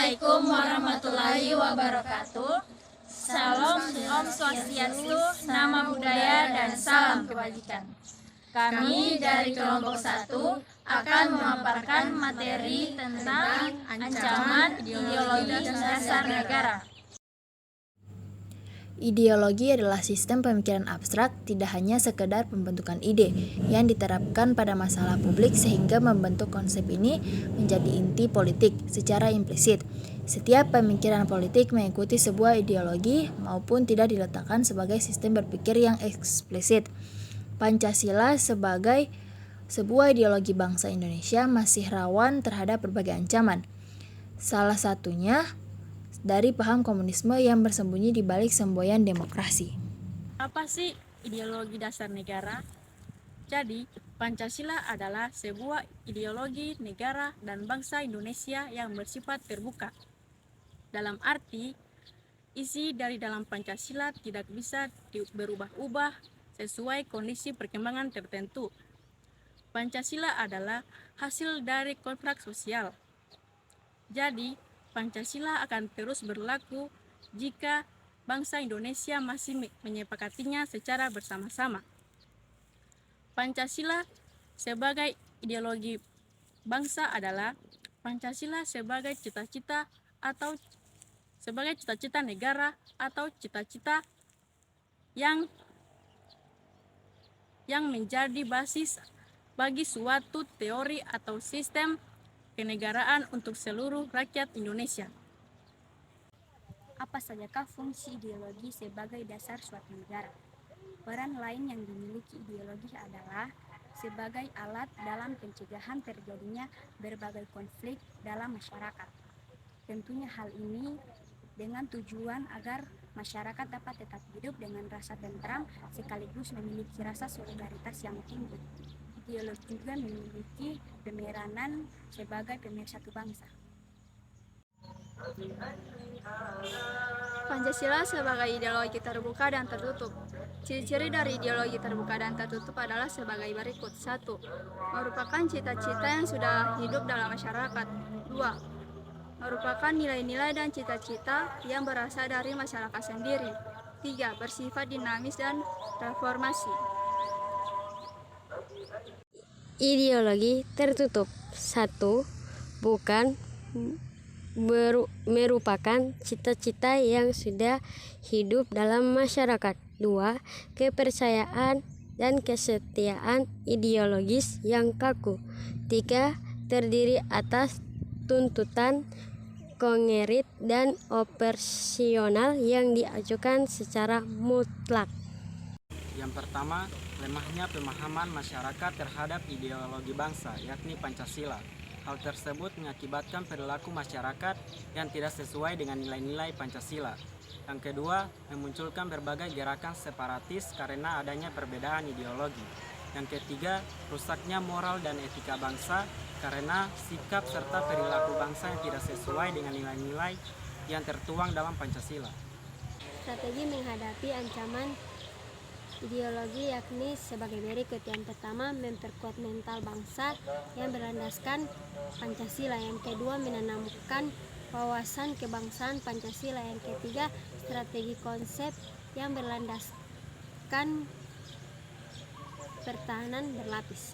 Assalamualaikum warahmatullahi wabarakatuh. Salam, Om Swastiastu, nama budaya dan salam kebajikan. Kami dari kelompok 1 akan memaparkan materi tentang ancaman ideologi dasar negara. Ideologi adalah sistem pemikiran abstrak, tidak hanya sekedar pembentukan ide yang diterapkan pada masalah publik sehingga membentuk konsep ini menjadi inti politik secara implisit. Setiap pemikiran politik mengikuti sebuah ideologi maupun tidak diletakkan sebagai sistem berpikir yang eksplisit. Pancasila sebagai sebuah ideologi bangsa Indonesia masih rawan terhadap berbagai ancaman. Salah satunya dari paham komunisme yang bersembunyi di balik semboyan demokrasi. Apa sih ideologi dasar negara? Jadi, Pancasila adalah sebuah ideologi negara dan bangsa Indonesia yang bersifat terbuka. Dalam arti, isi dari dalam Pancasila tidak bisa berubah-ubah sesuai kondisi perkembangan tertentu. Pancasila adalah hasil dari kontrak sosial. Jadi, Pancasila akan terus berlaku jika bangsa Indonesia masih menyepakatinya secara bersama-sama. Pancasila sebagai ideologi bangsa adalah Pancasila sebagai cita-cita negara atau cita-cita yang menjadi basis bagi suatu teori atau sistem kenegaraan untuk seluruh rakyat Indonesia. Apa sajakah fungsi ideologi sebagai dasar suatu negara? Peran lain yang dimiliki ideologi adalah sebagai alat dalam pencegahan terjadinya berbagai konflik dalam masyarakat. Tentunya hal ini dengan tujuan agar masyarakat dapat tetap hidup dengan rasa tentram sekaligus memiliki rasa solidaritas yang tinggi. Ideologi juga memiliki pemeranan sebagai pemersatu bangsa. Pancasila sebagai ideologi terbuka dan tertutup. Ciri-ciri dari ideologi terbuka dan tertutup adalah sebagai berikut. 1. Merupakan cita-cita yang sudah hidup dalam masyarakat. 2. Merupakan nilai-nilai dan cita-cita yang berasal dari masyarakat sendiri. 3. Bersifat dinamis dan reformasi. Ideologi tertutup. 1. Bukan merupakan cita-cita yang sudah hidup dalam masyarakat. 2. Kepercayaan dan kesetiaan ideologis yang kaku. 3. Terdiri atas tuntutan konkret dan operasional yang diajukan secara mutlak. Yang pertama, lemahnya pemahaman masyarakat terhadap ideologi bangsa, yakni Pancasila. Hal tersebut mengakibatkan perilaku masyarakat yang tidak sesuai dengan nilai-nilai Pancasila. Yang kedua, memunculkan berbagai gerakan separatis karena adanya perbedaan ideologi. Yang ketiga, rusaknya moral dan etika bangsa karena sikap serta perilaku bangsa yang tidak sesuai dengan nilai-nilai yang tertuang dalam Pancasila. Strategi menghadapi ancaman ideologi yakni sebagai berikut. Yang pertama, memperkuat mental bangsa yang berlandaskan Pancasila. Yang kedua, menanamkan wawasan kebangsaan Pancasila. Yang ketiga, strategi konsep yang berlandaskan pertahanan berlapis.